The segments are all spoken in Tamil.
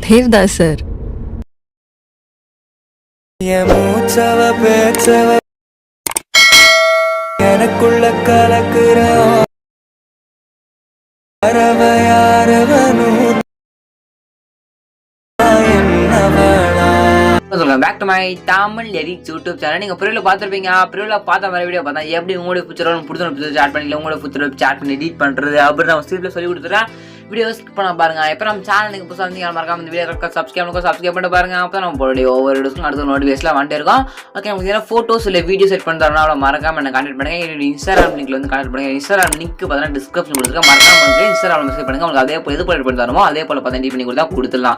தேவ்தாஸ் சார். எனக்குள்ள கலக்குற back to my Tamil edit YouTube channel. நீங்கள் ப்ரிவியூவில் பார்த்துருப்பீங்க. ப்ரிவியூவில் பார்த்த மாதிரி வீடியோ பார்த்தா எப்படி உங்களுடைய ஃபியூச்சர் பிடிச்ச சாட் பண்ணி உங்களோட ஃபியூச்சர் சாட் பண்ணி எடிட் பண்ணுறது அப்படின்னு நம்ம ஸ்கிரிப்டில் சொல்லி கொடுத்துறேன். வீடியோ ஸ்கிப் பண்ண பாருங்க. எப்போ நம்ம சேனலுக்கு புதுசாக வந்து மறக்காம இந்த வீடியோ சப்ஸ்கிரைப் பண்ணி பாருங்க. அப்போ நம்ம போட ஒவ்வொரு வீடியோஸ்க்கும் அடுத்த நோட்டிஃபிகேஷன்லாம் வந்துட்டே இருக்கும். ஓகே, நமக்கு எதாவது ஃபோட்டோஸ் இல்லை வீடியோ செட் பண்ணுறதுனால அவ்வளோ மறக்காம என்ன கான்டெக்ட் பண்ணுங்க. என்னோட இன்ஸ்டாகிராம் லிங்க்ல வந்து கான்டெக்ட் பண்ணுங்க. இன்ஸ்டாகிராம் லிங்க் பார்த்தீங்கன்னா டிஸ்கிரிப்ஷன் கொடுத்துருக்கேன். மறக்காம வந்து இன்ஸ்டாகிராம் மெசேஜ் பண்ணுங்க. உங்களுக்கு அதே போல் எது போல பண்ணி தருமோ அதே போல் பார்த்தா எடிட் பண்ணி கொடுத்துடலாம்.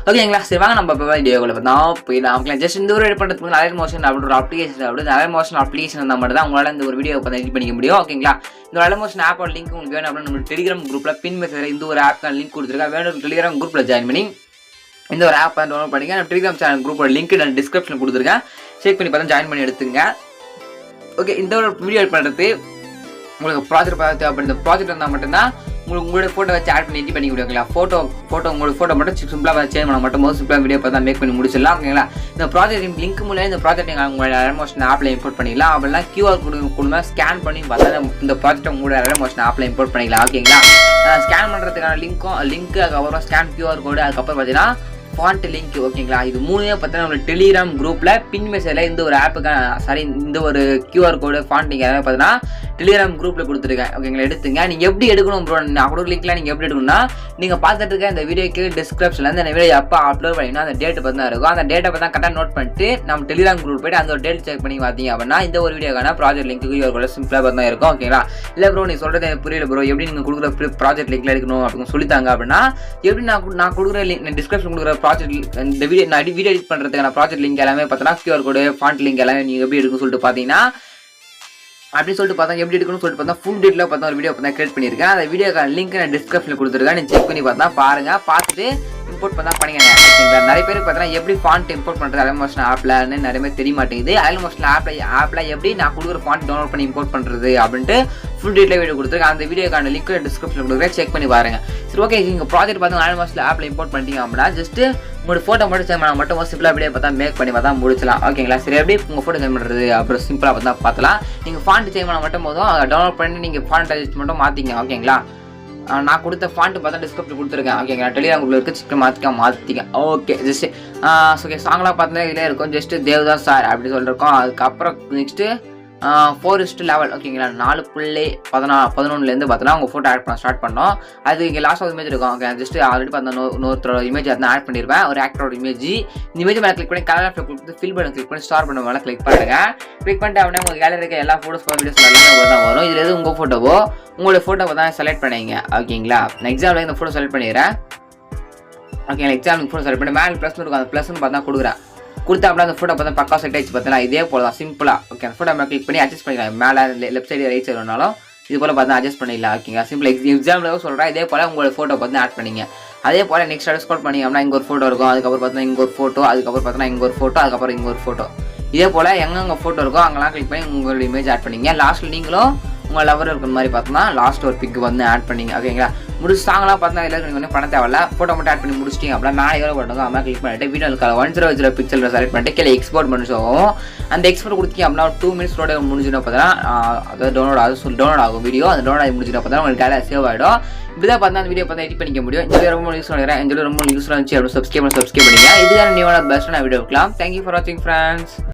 ஓகேங்களா? சரி வாங்க நம்ம இப்போ வீடியோவில் பார்த்தா போயிடலாம். ஜஸ்ட் இந்த ஒரு எடிட் பண்ணுறதுக்கு அலைட் மோஷன் அப்படின்ற ஒரு அப்ளிகேஷன் அலைட் மோஷன் அப்ளிகேஷன் இருந்தால் மட்டும் தான் உங்களால் இந்த ஒரு வீடியோ பார்த்து எடிட் பண்ணிக்க முடியும். ஓகேங்களா? இந்த அலைட் மோஷன் ஆப்போட லிங்க் உங்களுக்கு வேணும் அப்படின்னு நம்ம டெலிகிராம் குரூப்பில் பின் மெசேஜ் இந்த ஒரு ஆப்க்கான லிங்க் கொடுத்துருக்கேன். வேணும் டெலிகிராம் குரூப்பில் ஜாயின் பண்ணி இந்த ஒரு ஆப் டவுன்லோட் பண்ணிங்க. நான் டெலிகிராம் சேனல் குரூப்போட லிங்க் நான் டிஸ்கிரிப்ஷனில் கொடுத்துருக்கேன். செக் பண்ணி பார்த்தா ஜாயின் பண்ணி எடுத்துங்க. ஓகே, இந்த ஒரு வீடியோ எடிட் பண்ணுறது உங்களுக்கு ப்ராஜெக்ட் பார்த்து அப்படி இந்த ப்ராஜெக்ட் இருந்தால் மட்டும்தான் உங்களோட ஃபோட்டோ வச்சு ஆட் பண்ணி எடிட் பண்ணி கொடுங்களா. ஃபோட்டோ உங்களோட ஃபோட்டோ மட்டும் சிம்பிளாக சேஞ்ச் பண்ண மட்டும் போது சிம்பிளாக வீடியோ பார்த்தா மேக் பண்ணி முடிச்சிடலாம். ஓகேங்களா? இந்த ப்ராஜெக்ட் லிங்க் மூலம் இந்த ப்ராஜெக்ட் நீங்கள் உங்களோட எமோஷன் ஆப்பில் இம்போர்ட் பண்ணிக்கலாம். அப்படிலாம் QR கொடுங்க ஸ்கேன் பண்ணி பார்த்தா இந்த ப்ராஜெக்ட் உங்களோட எமோஷன் ஆப்பில் இம்போர்ட் பண்ணிக்கலாம். ஓகேங்களா? ஸ்கேன் பண்ணுறதுக்கான லிங்க் அதுக்கப்புறம் ஸ்கேன் QR கோடு அதுக்கப்புறம் பார்த்தீங்கன்னா ஃபாண்ட் லிங்க். ஓகேங்களா? இது மூணுமே பார்த்தீங்கன்னா நம்ம டெலிகிராம் குரூப்பில் பின் மெசேஜில் இந்த ஒரு ஆப்புக்கான இந்த ஒரு QR கோடு ஃபாண்ட் லிங்க் எல்லாமே பார்த்தீங்கன்னா டெலிகிராம் குரூப்பில் கொடுத்துருக்கேன். ஓகேங்களா? எடுத்துங்க. நீங்கள் எப்படி எடுக்கணும் ப்ரோ? நான் கொடுக்குற லிங்க்லாம் நீங்கள் எப்படி எடுக்கணும்னா நீங்கள் பார்த்துட்டு இருக்க இந்த வீடியோக்கு டிஸ்கிரிப்ஷனில் இந்த வீடியோ எப்போ அப்லோட் பண்ணிங்கன்னா அந்த டேட் பார்த்து தான் இருக்கும். அந்த டேட்டை பார்த்தா கரெக்டாக நோட் பண்ணிட்டு நம்ம டெலிகிராம் குரூப் போய்ட்டு அந்த ஒரு டேட் செக் பண்ணி பார்த்தீங்க அப்படின்னா இந்த ஒரு வீடியோக்கான ப்ராஜெக்ட் லிங்க் QR கோடு சிம்பிளாக பார்த்து தான் இருக்கும். ஓகேங்களா? இல்லை ப்ரோ நீ சொல்கிறது புரியல ப்ரோ, எப்படி நீங்கள் கொடுக்குற ப்ராஜெக்ட் லிங்க்ல எடுக்கணும் அப்படின்னு சொல்லித்தாங்க அப்படின்னா எப்படி நான் கொடுக்குற லிங்க் டிஸ்கிரிப்ஷன் கொடுக்குற ப்ராஜெக்ட் இந்த வீடியோ நான் வீடியோ எடிட் பண்ணுறதுக்கான ப்ராஜெக்ட் லிங்க் எல்லாமே பார்த்தோன்னா QR கோடு ஃபாண்ட் லிங்க் எல்லாமே நீங்கள் எப்படி எடுக்கணும்னு சொல்லிட்டு பார்த்தீங்கன்னா அப்படின்னு சொல்லிட்டு பார்த்தா எப்படி எடுக்கணும்னு சொல்லிட்டு பார்த்தா ஃபுல் டீட்டெயிலாக பார்த்தா ஒரு வீடியோ பார்த்தா கிரியேட் பண்ணியிருக்கேன். அந்த வீடியோக்கான லிங்க் நான் டிஸ்கிரிப்ஷனில் கொடுத்துருக்கேன். நீங்கள் செக் பண்ணி பார்த்தா பாருங்கள். பார்த்துட்டு இம்போர்ட் பண்ணால் பண்ணிங்க. ஓகேங்களா? நிறைய பேருக்கு பார்த்தீங்கன்னா எப்படி ஃபாண்ட் இம்போர்ட் பண்ணுறது அலைட் மோஷன் ஆப்லன்னு நிறைய பேர் தெரிய மாட்டேங்குது. அலைட் மோஷன் ஆப்பில் எப்படி நான் கொடுக்குற ஃபாண்ட் டவுன்லோட் பண்ணி இம்போர்ட் பண்ணுறது அப்படின்ட்டு ஃபுல் டீட்டெயிலாக வீடியோ கொடுத்துருக்கேன். அந்த வீடியோக்கான லிங்க் டிஸ்கிரிப்ஷனில் கொடுக்குறேன். செக் பண்ணி பாருங்கள். சரி, ஓகே. நீங்கள் ப்ராஜெக்ட் பார்த்து அலைட் மோஷன் ஆப்பில் இம்போர்ட் பண்ணிட்டீங்க அப்படின்னா ஜஸ்ட் உங்களோட ஃபோட்டோ மட்டும் சேஞ்ச் பண்ணால் மட்டும் சிம்பிளாக வீடியோ பார்த்தா மேக் பண்ணி பார்த்தா முடிச்சலாம். ஓகேங்களா? சரி, எப்படி உங்கள் ஃபோட்டோ சேஞ்ச் பண்ணுறது அப்புறம் சிம்பிளாக பார்த்தா பார்த்தலாம். நீங்கள் ஃபாண்ட் சேஞ்ச் பண்ணால் மட்டும் போதும் டவுன்லோட் பண்ணி நீங்கள் ஃபாண்ட் அட்ஜஸ்ட் மட்டும் மாற்றிங்க. ஓகேங்களா? நான் கொடுத்த ஃபாண்ட் பார்த்தா டிஸ்கிரிப்ஷன் கொடுத்துருக்கேன். ஓகேங்களா? டெலிகிராம் குரூப்ல இருக்க சிக்கன் மாற்றிக்க. Okay, just okay. சாங்லாம் பார்த்தா இதில் இருக்கும். ஜஸ்ட் தேவ்தாஸ் சார் அப்படி சொல்லியிருக்கோம். அதுக்கப்புறம் நெக்ஸ்ட்டு 4:11. ஓகேங்களா? 4:11 பார்த்தோன்னா உங்கள் ஃபோட்டோ ஆட் பண்ண ஸ்டார்ட் பண்ணோம். அது இங்கே லாஸ்ட் ஒரு இமேஜ் இருக்கும். ஓகே, ஜஸ்ட் ஆல்ரெடி பார்த்தா இன்னொருத்தரோட இமேஜ் அதை ஆட் பண்ணியிருப்பேன். ஒரு ஆக்டரோட இமேஜ். இந்த இமேஜ் மேலே கிளிக் பண்ணி கலர் கொடுத்து ஃபில் பண்ணி கிளிக் பண்ணி ஸ்டார் பண்ண மேலே கிளிக் பண்ணுங்க. கிளிக் பண்ணிட்டு அப்படின்னா உங்கள் கேலரி இருக்க எல்லா ஃபோட்டோஸ் வீடியோஸ் எல்லாமே தான் வரும். இதில் எது உங்கள் ஃபோட்டோவோ உங்களோட ஃபோட்டோ பார்த்தா செலக்ட் பண்ணிங்க. ஓகேங்களா? நான் எக்ஸாம்பிள் இந்த ஃபோட்டோ செலக்ட் பண்ணிடுறேன். ஓகேங்களா? எக்ஸாம்பிள் ஃபோட்டோ செலக்ட் பண்ணி மேலே ப்ளஸ் இருக்கும். அந்த ப்ளஸ்ன்னு பார்த்தா கொடுக்குறேன். கொடுத்தா அப்படின்னா அந்த ஃபோட்டோ பார்த்தா பக்கா செட் ஆகிடுச்சு. பார்த்தீங்களா? இதே போல தான் சிம்பிளாக. ஓகே, அந்த ஃபோட்டோ மேலே கிளிக் பண்ணி அட்ஜஸ்ட் பண்ணிக்கலாம். மேலே லெஃப்ட் சைடு ரைட் சைடு வேணாலும் இது போல் பார்த்தா அட்ஜஸ்ட் பண்ணிடலாம். ஓகேங்களா? சிம்பிள் எக்ஸாம்பிளாக சொல்கிறேன். இதே போல் உங்களோட ஃபோட்டோ பார்த்து ஆட் பண்ணிங்க. அதே போல் நெக்ஸ்ட் ஸ்க்ரோல் பண்ணி அப்படின்னா இங்கே ஒரு ஃபோட்டோ இருக்கும். அதுக்கப்புறம் பார்த்தா இங்கே ஒரு ஃபோட்டோ, அதுக்கப்புறம் பார்த்தா இங்கே ஒரு ஃபோட்டோ, அதுக்கப்புறம் இங்கே ஒரு ஃபோட்டோ. இதே போல் எங்கெங்கே ஃபோட்டோ இருக்கோ அங்கெல்லாம் கிளிக் பண்ணி உங்களோட இமேஜ் ஆட் பண்ணிங்க. லாஸ்ட்டில் நீங்களும் உங்கள் லவர் இருக்கிற மாதிரி பார்த்தோம்னா லாஸ்ட் ஒரு பிக் வந்து ஆட் பண்ணிங்க. ஓகேங்களா? முடிச்சு சாங்கெல்லாம் பார்த்தா இதில் நீங்கள் பண்ண தேவையில்ல. ஃபோட்டோ மட்டும் ஆட் பண்ணி முடிச்சிட்டிங்க அப்படின்னா மேலே எவ்வளோ பண்ணுங்க அம்மா கிளிக் பண்ணிட்டு வீடியோ 100 பிக்சல் செலக்ட் பண்ணிட்டு கீழே எக்ஸ்போர்ட் பண்ணிச்சோம். அந்த எக்ஸ்போர்ட் கொடுத்தீங்க அப்படின்னா 2 minutes முடிஞ்சுனா பார்த்தா அதாவது டவுன்லோட் ஆகும் வீடியோ. அந்த டவுன்லோட் ஆகி முடிஞ்சுனா பார்த்தா உங்களுக்கு கேலரி சேவ் ஆகிடும். இப்படிதான் பார்த்தா அந்த வீடியோ பார்த்தா எடிட் பண்ணிக்க முடியும். இந்த வீடியோ ரொம்ப யூஸ் பண்ணுறேன். இந்த வீடியோ ரொம்ப யூஸ்ஃபுல்லாக இருந்துச்சு. அப்படி சப்ஸ்கிரைப் பண்ணிங்க. இதுதான் நியூவான பெஸ்ட்டான வீடியோ இருக்கலாம். தேங்க்யூ ஃபார் வாட்சிங் ஃப்ரெண்ட்ஸ்.